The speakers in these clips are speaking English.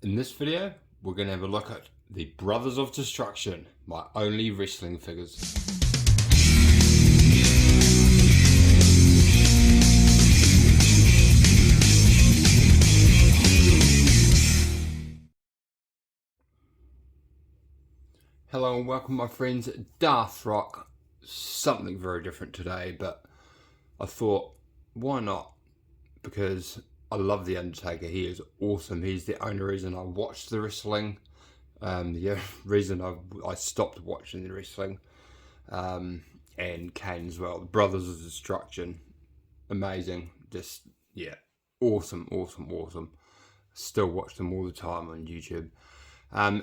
In this video, we're going to have a look at the Brothers of Destruction, my only wrestling figures. Hello and welcome my friends. Darth Rock, something very different today, but I thought, why not? Because I love the Undertaker. He is awesome. He's the only reason I watched the wrestling. The reason I stopped watching the wrestling. And Kane as well. The Brothers of Destruction. Amazing. Just, yeah. Awesome. Still watch them all the time on YouTube.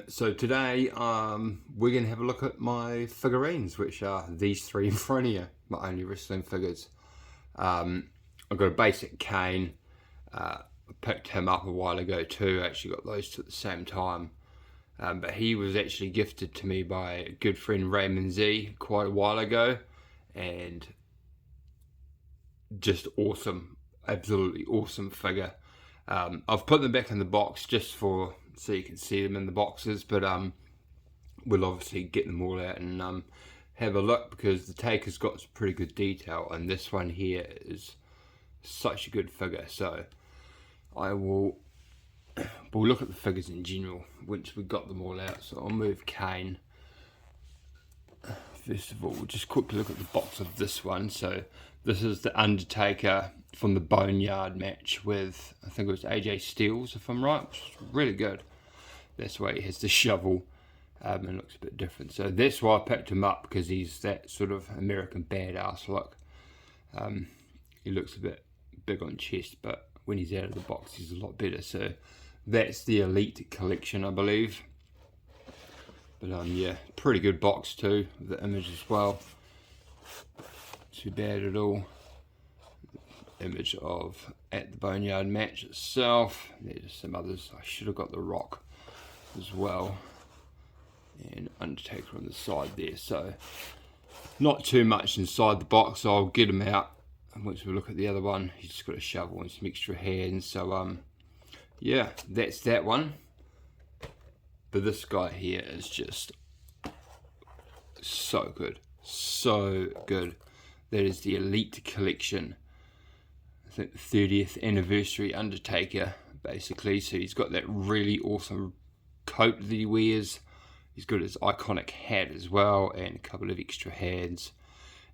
So today, we're going to have a look at my figurines, which are these three in front of you. My only wrestling figures. I've got a basic Kane. I picked him up a while ago too. I actually got those two at the same time. But he was actually gifted to me by a good friend Raymond Z quite a while ago. And just awesome. Absolutely awesome figure. I've put them back in the box just so you can see them in the boxes. But we'll obviously get them all out and have a look, because the Taker's got some pretty good detail. And this one here is such a good figure. So we'll look at the figures in general once we've got them all out. So I'll move Kane. First of all, we'll just quickly look at the box of this one. So this is the Undertaker from the Boneyard match with, I think it was AJ Styles, if I'm right. Which is really good. That's why he has the shovel. And looks a bit different. So that's why I picked him up, because he's that sort of American badass look. He looks a bit big on chest, but when he's out of the box he's a lot better. So that's the Elite collection, I believe. But yeah, pretty good box too, the image as well. Too bad at all. Image of at the Boneyard match itself. There's some others. I should have got the Rock as well, and Undertaker on the side there. So not too much inside the box, so I'll get him out. And once we look at the other one, he's just got a shovel and some extra hands. So yeah, that's that one. But this guy here is just so good. So good. That is the Elite collection. I think the 30th anniversary Undertaker, basically. So he's got that really awesome coat that he wears. He's got his iconic hat as well, and a couple of extra hands.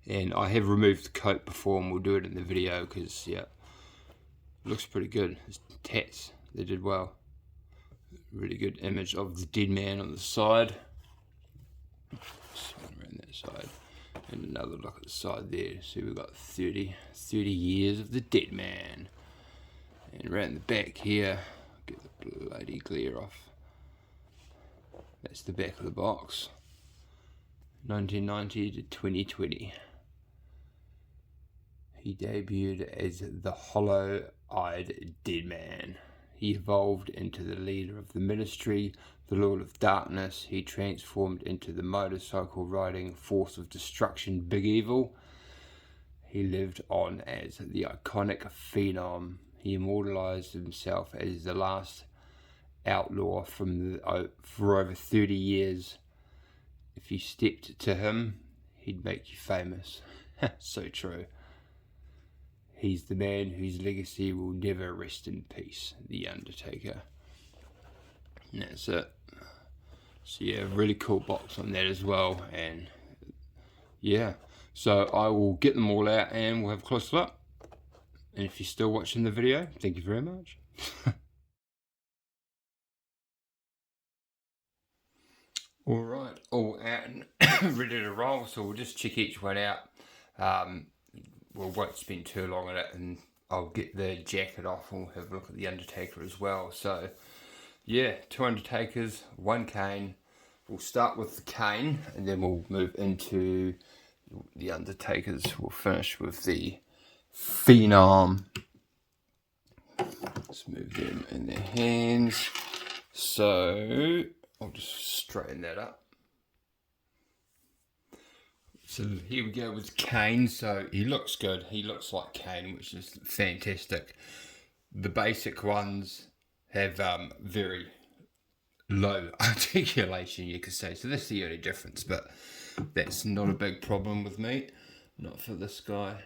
And I have removed the coat before, and we'll do it in the video, because yeah, looks pretty good. His tats, they did well. Really good image of the dead man on the side. Swing around that side. And another look at the side there. See, we've got 30 years of the dead man. And around the back here, get the bloody glare off. That's the back of the box. 1990 to 2020. He debuted as the hollow-eyed dead man. He evolved into the leader of the ministry, the Lord of Darkness. He transformed into the motorcycle-riding force of destruction, Big Evil. He lived on as the iconic Phenom. He immortalized himself as the last outlaw for over 30 years. If you stepped to him, he'd make you famous. So true. He's the man whose legacy will never rest in peace, the Undertaker. And that's it. So yeah, really cool box on that as well. And yeah, so I will get them all out and we'll have a close look. And if you're still watching the video, thank you very much. Alright, all out and ready to roll, so we'll just check each one out. We won't spend too long on it, and I'll get the jacket off and we'll have a look at the Undertaker as well. So yeah, 2 Undertakers, 1 Kane. We'll start with the Kane and then we'll move into the Undertakers. We'll finish with the Phenom. Let's move them in their hands. So I'll just straighten that up. So here we go with Kane. So he looks good. He looks like Kane, which is fantastic. The basic ones have very low articulation, you could say. So that's the only difference, but that's not a big problem with me. Not for this guy.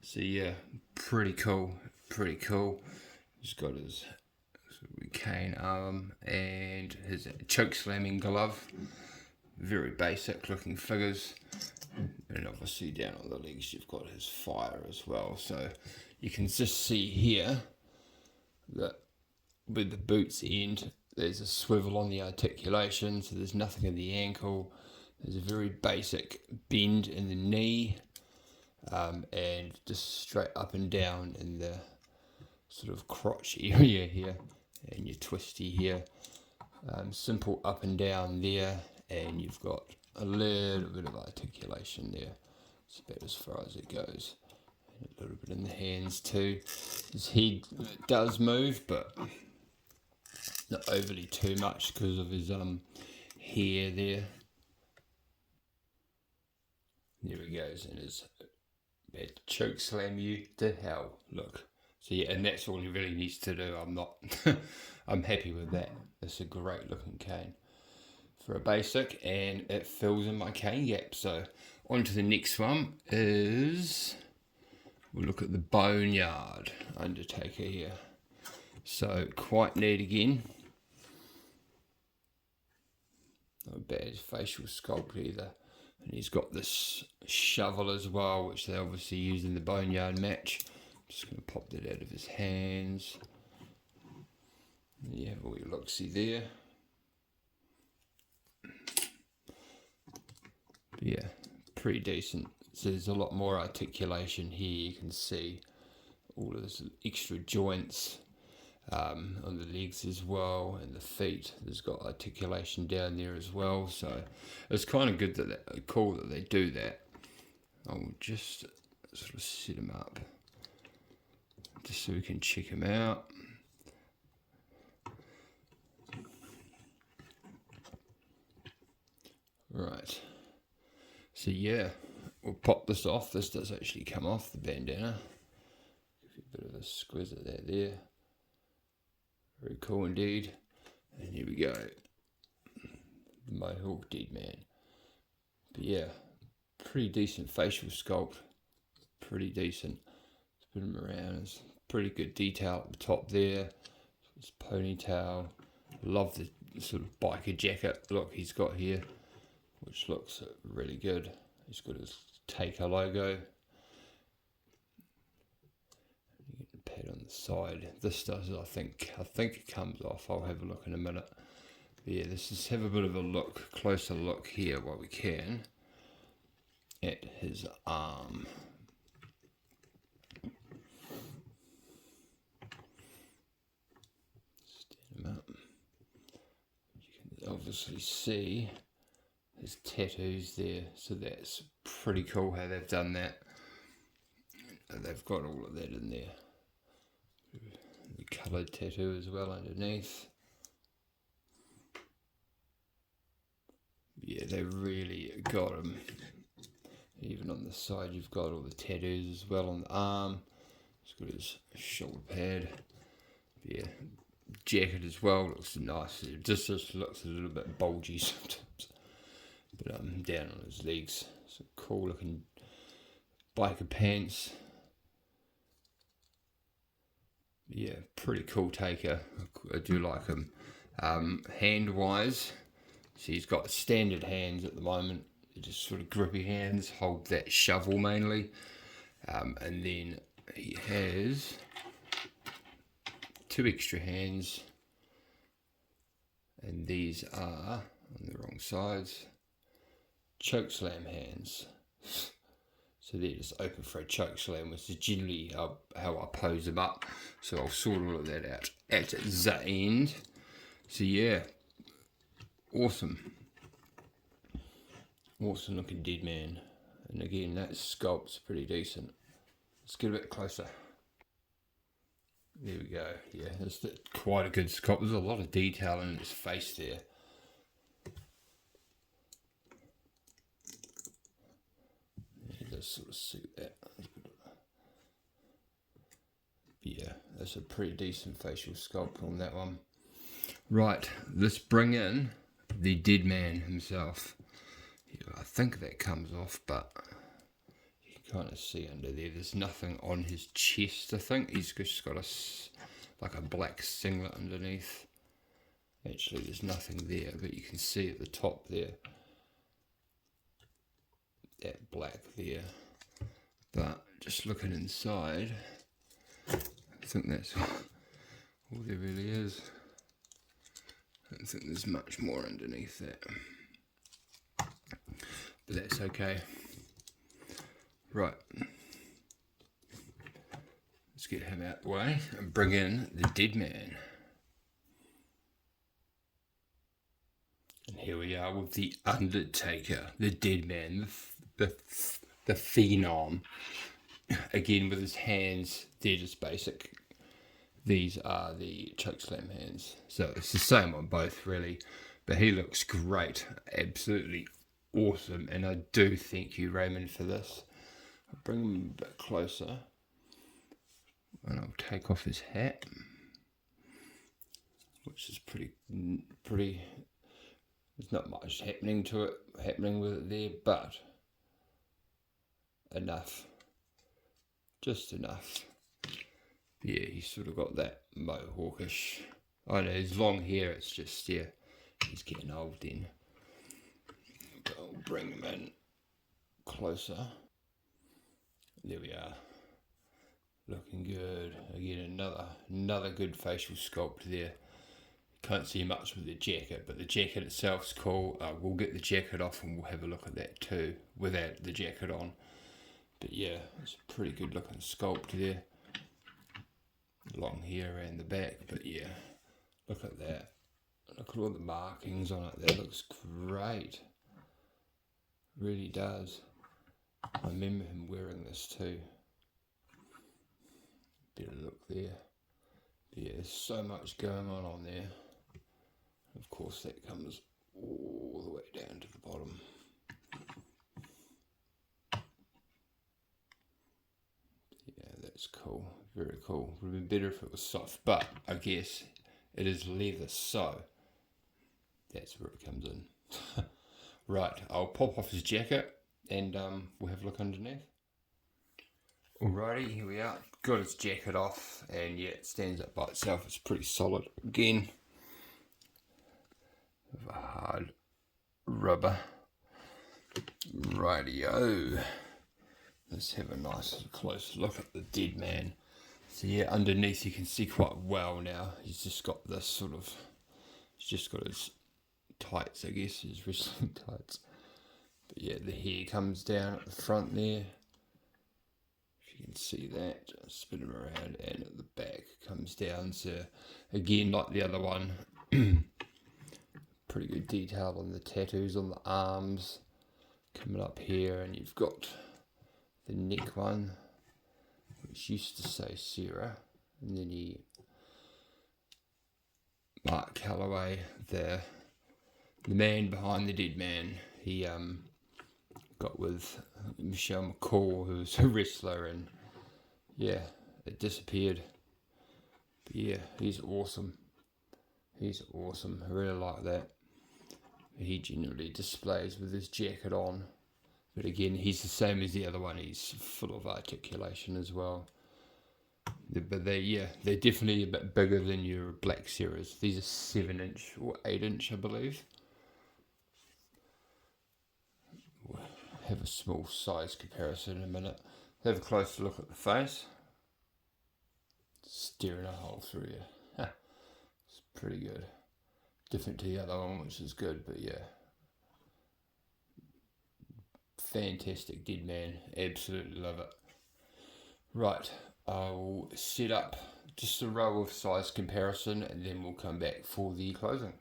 So yeah, pretty cool. Pretty cool. He's got his cane arm and his choke slamming glove. Very basic looking figures. And obviously down on the legs you've got his fire as well. So you can just see here that with the boots end, there's a swivel on the articulation, so there's nothing in the ankle. There's a very basic bend in the knee, and just straight up and down in the sort of crotch area here, and your twisty here. Simple up and down there, and you've got a little bit of articulation there. It's about as far as it goes. And a little bit in the hands too. His head does move, but not overly too much because of his hair there. There he goes, and his bad choke slam you to hell. Look. So yeah, and that's all he really needs to do. I'm happy with that. It's a great looking cane for a basic, and it fills in my cane gap. So on to the next one is, we'll look at the Boneyard Undertaker here. So quite neat again. Not a bad facial sculpt either. And he's got this shovel as well, which they obviously used in the Boneyard match. I'm just going to pop that out of his hands. And you have all your look-see there. But yeah, pretty decent. So there's a lot more articulation here. You can see all of this extra joints on the legs as well, and the feet. There's got articulation down there as well. So it's kind of good that cool that they do that. I'll just sort of set them up just so we can check them out. Right. So yeah, we'll pop this off. This does actually come off, the bandana. Give you a bit of a squiz at that there. Very cool indeed. And here we go. The Mohawk Dead Man. But yeah, pretty decent facial sculpt. Pretty decent. Let's put him around. There's pretty good detail at the top there. His ponytail. Love the sort of biker jacket look he's got here, which looks really good. He's got his Taker logo. You get the pad on the side. This does, I think it comes off. I'll have a look in a minute. But yeah, let's just have a bit of a look, closer look here while we can at his arm. Stand him up. You can obviously see his tattoos there, so that's pretty cool how they've done that. They've got all of that in there. The coloured tattoo as well underneath. Yeah, they really got him. Even on the side you've got all the tattoos as well on the arm. He's got his shoulder pad. Yeah, jacket as well, looks nice. It just looks a little bit bulgy sometimes. But down on his legs, some cool looking biker pants. Yeah, pretty cool Taker. I do like him. Hand wise, so he's got standard hands at the moment. Just sort of grippy hands, hold that shovel mainly. And then he has 2 extra hands, and these are on the wrong sides. Choke slam hands. So they're just open for a choke slam, which is generally how I pose them up. So I'll sort all of that out at the end. So yeah, awesome. Awesome looking dead man. And again, that sculpt's pretty decent. Let's get a bit closer. There we go. Yeah, that's quite a good sculpt. There's a lot of detail in his face there. Sort of suit that. Yeah, that's a pretty decent facial sculpt on that one. Right, let's bring in the dead man himself. I think that comes off, but you can kind of see under there, there's nothing on his chest. I think he's just got like a black singlet underneath. Actually, there's nothing there, but you can see at the top there, that black there. But just looking inside, I think that's all there really is. I don't think there's much more underneath that, but that's okay. Right, let's get him out the way and bring in the dead man. And here we are with the Undertaker, the dead man, the Phenom. Again with his hands, they're just basic. These are the chokeslam hands. So it's the same on both really. But he looks great. Absolutely awesome. And I do thank you, Raymond, for this. I'll bring him a bit closer. And I'll take off his hat. Which is pretty. There's not much happening with it there, but enough. Just enough. Yeah, he's sort of got that mohawkish. I know his long hair, it's just, yeah, he's getting old then. But I'll bring him in closer. There we are. Looking good. Again, another good facial sculpt there. Can't see much with the jacket, but the jacket itself's cool. We'll get the jacket off and we'll have a look at that too, without the jacket on. But yeah, it's a pretty good looking sculpt there. Long hair around the back, but yeah, look at that. Look at all the markings on it. That looks great. Really does. I remember him wearing this too. Better look there. Yeah, there's so much going on there. Of course, that comes all the way down to the bottom. Yeah, that's cool. Very cool. Would have been better if it was soft, but I guess it is leather, so that's where it comes in. Right, I'll pop off his jacket and we'll have a look underneath. Alrighty, here we are. Got his jacket off, and yeah, it stands up by itself. It's pretty solid. Again, with a hard rubber. Rightio. Let's have a nice close look at the dead man. So yeah, underneath you can see quite well now. He's just got this sort of, he's just got his tights, I guess, his wrestling tights. But yeah, the hair comes down at the front there. If you can see that, spin him around, and at the back comes down. So again, like the other one, pretty good detail on the tattoos on the arms. Coming up here, and you've got the neck one, which used to say Sarah, and then Mark Calloway, the man behind the dead man. He got with Michelle McCall, who was a wrestler, and yeah, it disappeared. But yeah, he's awesome. He's awesome. I really like that. He generally displays with his jacket on. But again, he's the same as the other one. He's full of articulation as well. But they're definitely a bit bigger than your Black Series. These are 7-inch or 8-inch, I believe. We'll have a small size comparison in a minute. Have a closer look at the face. Staring a hole through you. It's pretty good. Different to the other one, which is good, but yeah. Fantastic dead man. Absolutely love it. Right, I'll set up just a row of size comparison and then we'll come back for the closing.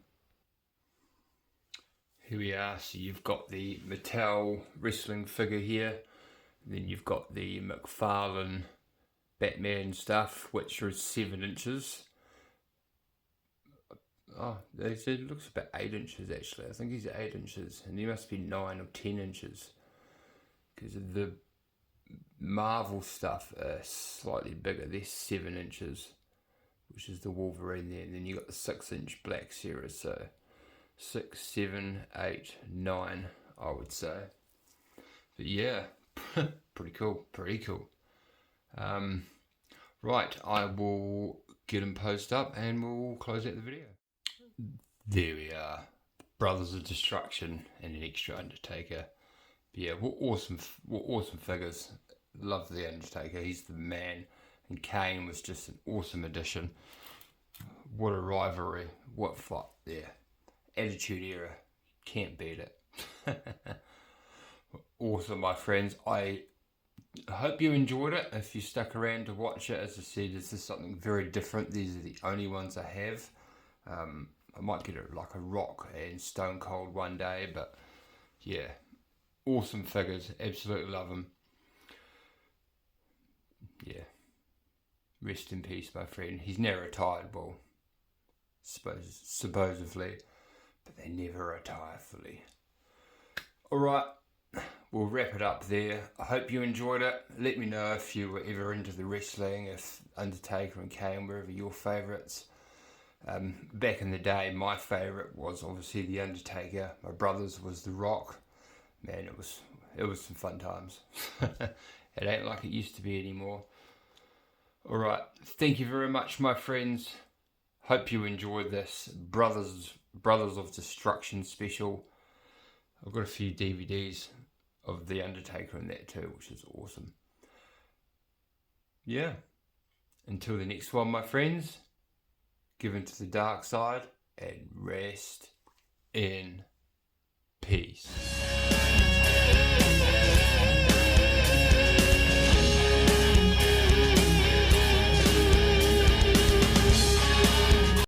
Here we are. So you've got the Mattel wrestling figure here. Then you've got the McFarlane Batman stuff, which is 7 inches. Oh, they said it looks about 8 inches actually. I think he's 8 inches, and he must be 9 or 10 inches. Because the Marvel stuff are slightly bigger. They're 7 inches. which is the Wolverine there. And then you got the 6-inch black series, so 6, 7, 8, 9, I would say. But yeah, pretty cool, pretty cool. Right, I will get them posted up and we'll close out the video. There we are, Brothers of Destruction and an extra Undertaker. But yeah, what awesome figures. Love the Undertaker, he's the man. And Kane was just an awesome addition. What a rivalry, what fight there. Attitude Era, can't beat it. Awesome, my friends. I hope you enjoyed it. If you stuck around to watch it, as I said, this is something very different. These are the only ones I have. I might get it like a Rock and Stone Cold one day, but yeah, awesome figures. Absolutely love them. Yeah. Rest in peace, my friend. He's now retired, well, supposedly, but they never retire fully. Alright, we'll wrap it up there. I hope you enjoyed it. Let me know if you were ever into the wrestling, if Undertaker and Kane were ever your favourites. Back in the day, my favourite was obviously the Undertaker. My brother's was the Rock. Man, it was some fun times. It ain't like it used to be anymore. Alright, thank you very much, my friends. Hope you enjoyed this Brothers of Destruction special. I've got a few DVDs of The Undertaker in that too, which is awesome. Yeah. Until the next one, my friends, give into the dark side and rest in peace.